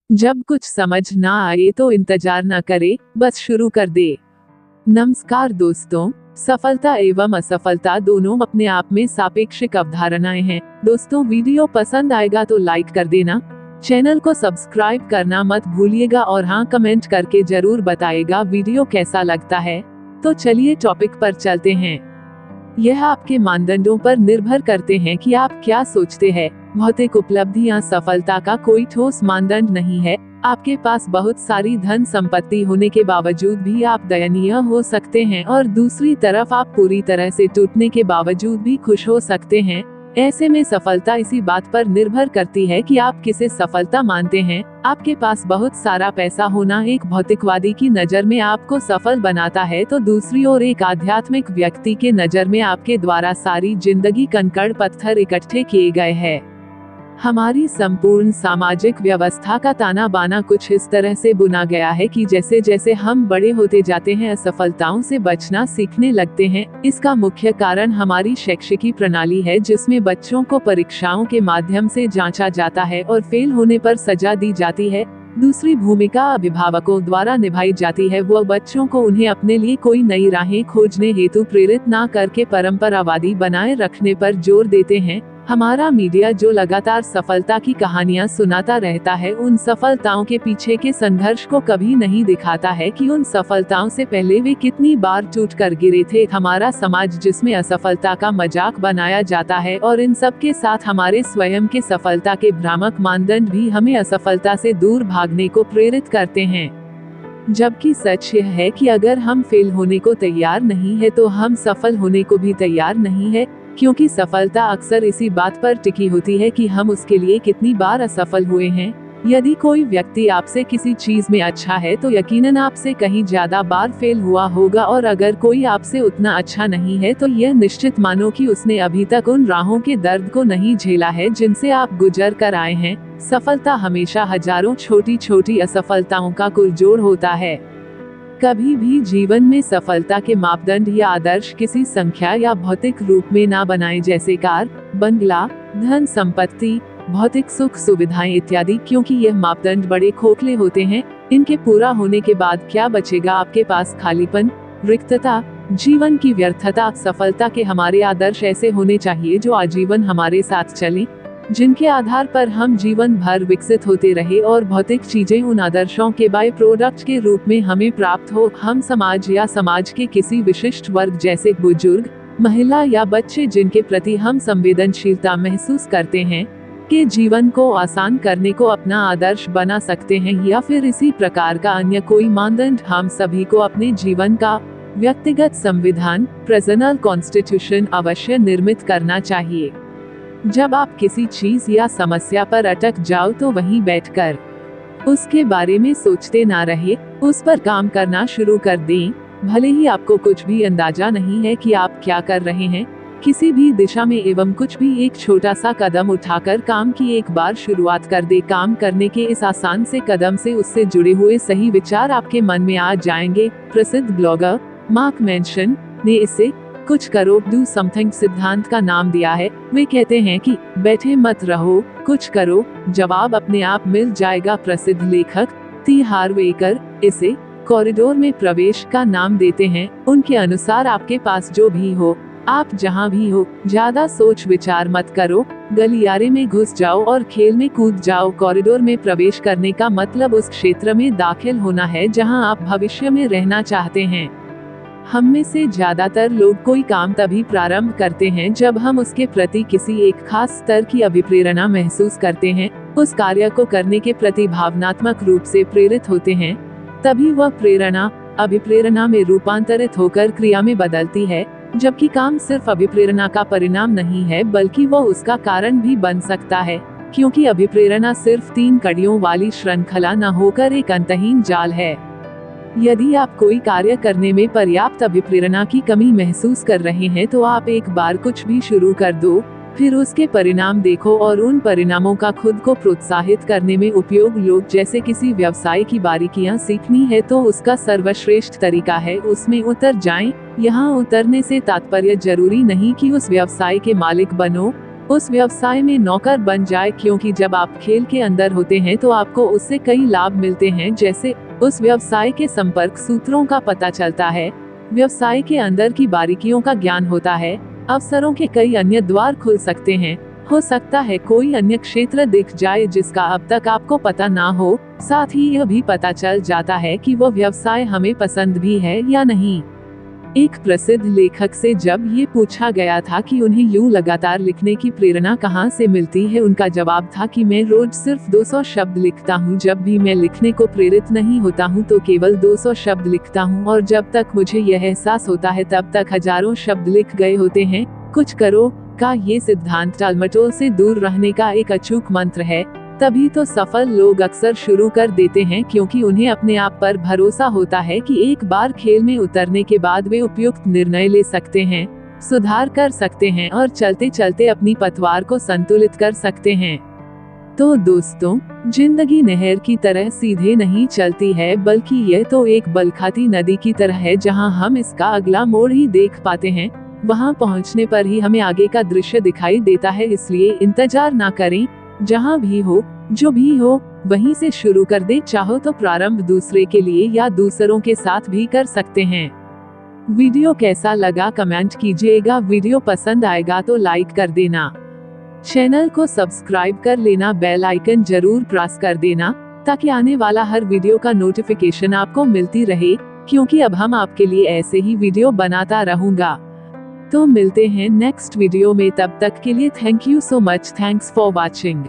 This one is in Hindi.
जब कुछ समझ ना आए तो इंतजार न करे, बस शुरू कर दे। नमस्कार दोस्तों, सफलता एवं असफलता दोनों अपने आप में सापेक्षिक अवधारणाएं हैं। दोस्तों, वीडियो पसंद आएगा तो लाइक कर देना, चैनल को सब्सक्राइब करना मत भूलिएगा और हाँ, कमेंट करके जरूर बताइएगा वीडियो कैसा लगता है। तो चलिए टॉपिक पर चलते हैं। यह आपके मानदंडों पर निर्भर करते हैं कि आप क्या सोचते हैं। भौतिक उपलब्धि या सफलता का कोई ठोस मानदंड नहीं है। आपके पास बहुत सारी धन संपत्ति होने के बावजूद भी आप दयनीय हो सकते हैं और दूसरी तरफ आप पूरी तरह से टूटने के बावजूद भी खुश हो सकते हैं। ऐसे में सफलता इसी बात पर निर्भर करती है कि आप किसे सफलता मानते हैं। आपके पास बहुत सारा पैसा होना एक भौतिकवादी की नज़र में आपको सफल बनाता है, तो दूसरी ओर एक आध्यात्मिक व्यक्ति के नज़र में आपके द्वारा सारी जिंदगी कंकड़ पत्थर इकट्ठे किए गए हैं। हमारी संपूर्ण सामाजिक व्यवस्था का ताना बाना कुछ इस तरह से बुना गया है कि जैसे जैसे हम बड़े होते जाते हैं, असफलताओं से बचना सीखने लगते हैं। इसका मुख्य कारण हमारी शैक्षिकी प्रणाली है, जिसमें बच्चों को परीक्षाओं के माध्यम से जांचा जाता है और फेल होने पर सजा दी जाती है। दूसरी भूमिका अभिभावकों द्वारा निभाई जाती है। वो बच्चों को उन्हें अपने लिए कोई नई राहें खोजने हेतु प्रेरित ना करके परंपरावादी बनाए रखने पर जोर देते हैं। हमारा मीडिया जो लगातार सफलता की कहानियां सुनाता रहता है, उन सफलताओं के पीछे के संघर्ष को कभी नहीं दिखाता है कि उन सफलताओं से पहले वे कितनी बार टूट कर गिरे थे। हमारा समाज जिसमें असफलता का मजाक बनाया जाता है और इन सब के साथ हमारे स्वयं के सफलता के भ्रामक मानदंड भी हमें असफलता से दूर भागने को प्रेरित करते हैं। जबकि सच यह है कि अगर हम फेल होने को तैयार नहीं है तो हम सफल होने को भी तैयार नहीं है, क्योंकि सफलता अक्सर इसी बात पर टिकी होती है कि हम उसके लिए कितनी बार असफल हुए हैं। यदि कोई व्यक्ति आपसे किसी चीज में अच्छा है तो यकीनन आपसे कहीं ज्यादा बार फेल हुआ होगा, और अगर कोई आपसे उतना अच्छा नहीं है तो यह निश्चित मानो कि उसने अभी तक उन राहों के दर्द को नहीं झेला है जिनसे आप गुजर कर आए हैं। सफलता हमेशा हजारों छोटी छोटी असफलताओं का कुलजोड़ होता है। कभी भी जीवन में सफलता के मापदंड या आदर्श किसी संख्या या भौतिक रूप में ना बनाए, जैसे कार, बंगला, धन संपत्ति, भौतिक सुख सुविधाएं इत्यादि, क्योंकि यह मापदंड बड़े खोखले होते हैं। इनके पूरा होने के बाद क्या बचेगा? आपके पास खालीपन, रिक्तता, जीवन की व्यर्थता। सफलता के हमारे आदर्श ऐसे होने चाहिए जो आजीवन हमारे साथ चलें, जिनके आधार पर हम जीवन भर विकसित होते रहे और भौतिक चीजें उन आदर्शों के बाय प्रोडक्ट के रूप में हमें प्राप्त हो। हम समाज या समाज के किसी विशिष्ट वर्ग जैसे बुजुर्ग, महिला या बच्चे जिनके प्रति हम संवेदनशीलता महसूस करते हैं, के जीवन को आसान करने को अपना आदर्श बना सकते हैं, या फिर इसी प्रकार का अन्य कोई मानदंड। हम सभी को अपने जीवन का व्यक्तिगत संविधान, पर्सनल कॉन्स्टिट्यूशन अवश्य निर्मित करना चाहिए। जब आप किसी चीज या समस्या पर अटक जाओ तो वहीं बैठकर उसके बारे में सोचते ना रहे, उस पर काम करना शुरू कर दें। भले ही आपको कुछ भी अंदाजा नहीं है कि आप क्या कर रहे हैं, किसी भी दिशा में एवं कुछ भी एक छोटा सा कदम उठाकर काम की एक बार शुरुआत कर दे। काम करने के इस आसान से कदम से उससे जुड़े हुए सही विचार आपके मन में आ जाएंगे। प्रसिद्ध ब्लॉगर मार्क मेंशन ने इसे कुछ करो, डू समथिंग सिद्धांत का नाम दिया है। वे कहते हैं कि बैठे मत रहो, कुछ करो, जवाब अपने आप मिल जाएगा। प्रसिद्ध लेखक टी हार्वेकर इसे कॉरिडोर में प्रवेश का नाम देते हैं। उनके अनुसार आपके पास जो भी हो, आप जहां भी हो, ज्यादा सोच विचार मत करो, गलियारे में घुस जाओ और खेल में कूद जाओ। कॉरिडोर में प्रवेश करने का मतलब उस क्षेत्र में दाखिल होना है जहां आप भविष्य में रहना चाहते हैं। हम में से ज्यादातर लोग कोई काम तभी प्रारंभ करते हैं जब हम उसके प्रति किसी एक खास स्तर की अभिप्रेरणा महसूस करते हैं, उस कार्य को करने के प्रति भावनात्मक रूप से प्रेरित होते हैं। तभी वह प्रेरणा अभिप्रेरणा में रूपांतरित होकर क्रिया में बदलती है। जबकि काम सिर्फ अभिप्रेरणा का परिणाम नहीं है, बल्कि वह उसका कारण भी बन सकता है, क्योंकि अभिप्रेरणा सिर्फ 3 कड़ियों वाली श्रृंखला न होकर एक अंतहीन जाल है। यदि आप कोई कार्य करने में पर्याप्त अभिप्रेरणा की कमी महसूस कर रहे हैं तो आप एक बार कुछ भी शुरू कर दो, फिर उसके परिणाम देखो और उन परिणामों का खुद को प्रोत्साहित करने में उपयोग लो। जैसे किसी व्यवसाय की बारीकियां सीखनी है तो उसका सर्वश्रेष्ठ तरीका है उसमें उतर जाएं। यहाँ उतरने से तात्पर्य जरूरी नहीं कि उस व्यवसाय के मालिक बनो, उस व्यवसाय में नौकर बन जाए, क्योंकि जब आप खेल के अंदर होते हैं तो आपको उससे कई लाभ मिलते हैं, जैसे उस व्यवसाय के संपर्क सूत्रों का पता चलता है, व्यवसाय के अंदर की बारीकियों का ज्ञान होता है, अवसरों के कई अन्य द्वार खुल सकते हैं, हो सकता है कोई अन्य क्षेत्र दिख जाए जिसका अब तक आपको पता ना हो, साथ ही यह भी पता चल जाता है कि वो व्यवसाय हमें पसंद भी है या नहीं। एक प्रसिद्ध लेखक से जब ये पूछा गया था कि उन्हें यूं लगातार लिखने की प्रेरणा कहाँ से मिलती है, उनका जवाब था कि मैं रोज सिर्फ 200 शब्द लिखता हूँ। जब भी मैं लिखने को प्रेरित नहीं होता हूँ तो केवल 200 शब्द लिखता हूँ, और जब तक मुझे यह एहसास होता है तब तक हजारों शब्द लिख गए होते हैं। कुछ करो का ये सिद्धांत टालमटोल से दूर रहने का एक अचूक मंत्र है। तभी तो सफल लोग अक्सर शुरू कर देते हैं, क्योंकि उन्हें अपने आप पर भरोसा होता है कि एक बार खेल में उतरने के बाद वे उपयुक्त निर्णय ले सकते हैं, सुधार कर सकते हैं और चलते चलते अपनी पतवार को संतुलित कर सकते हैं। तो दोस्तों, जिंदगी नहर की तरह सीधे नहीं चलती है, बल्कि यह तो एक बलखाती नदी की तरह है जहां हम इसका अगला मोड़ ही देख पाते हैं। वहां पहुंचने पर ही हमें आगे का दृश्य दिखाई देता है, इसलिए इंतजार ना करें। जहां भी हो, जो भी हो, वहीं से शुरू कर दे। चाहो तो प्रारंभ दूसरे के लिए या दूसरों के साथ भी कर सकते हैं। वीडियो कैसा लगा कमेंट कीजिएगा। वीडियो पसंद आएगा तो लाइक कर देना, चैनल को सब्सक्राइब कर लेना, बेल आइकन जरूर प्रेस कर देना ताकि आने वाला हर वीडियो का नोटिफिकेशन आपको मिलती रहे, क्योंकि अब हम आपके लिए ऐसे ही वीडियो बनाता रहूंगा। तो मिलते हैं नेक्स्ट वीडियो में, तब तक के लिए thank you so much. Thanks for watching.